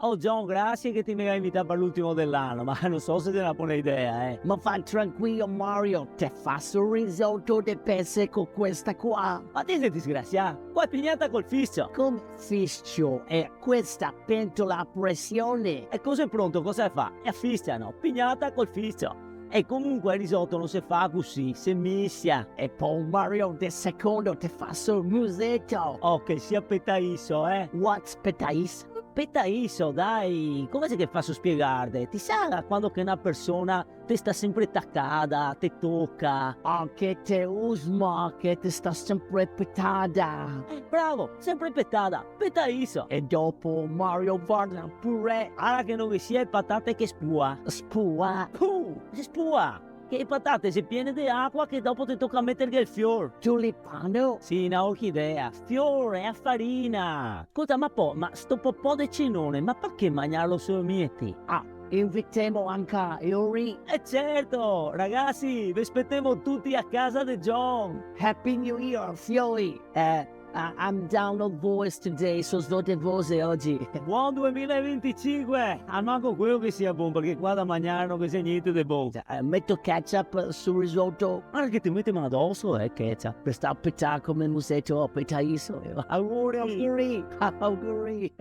Oh John, grazie che ti mi hai invitato per l'ultimo dell'anno, ma non so se te è una buona idea, eh. Ma fa tranquillo Mario, te faccio un risotto di pesce con questa qua. Ma ti sei disgraziato? Qua è pignata col fischio. Come fischio è questa pentola a pressione? E cosa è pronto? Cosa fa? E affischiano, pignata col fischio. E comunque il risotto non si fa così, si mischia. E poi Mario, de secondo te faccio il musetto. Oh, che sia petaiso, eh. What's petais? Petaiso, dai, come è che faccio a spiegarti? Ti sa quando che una persona ti sta sempre attaccata, ti tocca? Anche te usma che ti sta sempre petada. Bravo, sempre petata, petaiso. E dopo Mario guarda pure Ora che non vi sia patate che spua. spua. Si spua. Che le patate si piene di acqua che dopo ti tocca mettere il fior. Tulipano? Sì, una orchidea, fiore, a farina. Scusa, ma sto popò di cenone, ma perché mangiarlo solo mieti? Ah, invitiamo anche Yuri. E certo, ragazzi, vi aspettiamo tutti a casa di John. Happy New Year, fiori. I'm down on voice today, sono svolte voce oggi. Buon 2025! Manco quello che sia buono, perché qua da mangiare non che sia niente di buono. Metto ketchup sul risotto Guarda che ti metti mano addosso, ketchup. per sta pettare come musetto a petaiso. Auguri, Auguri, auguri.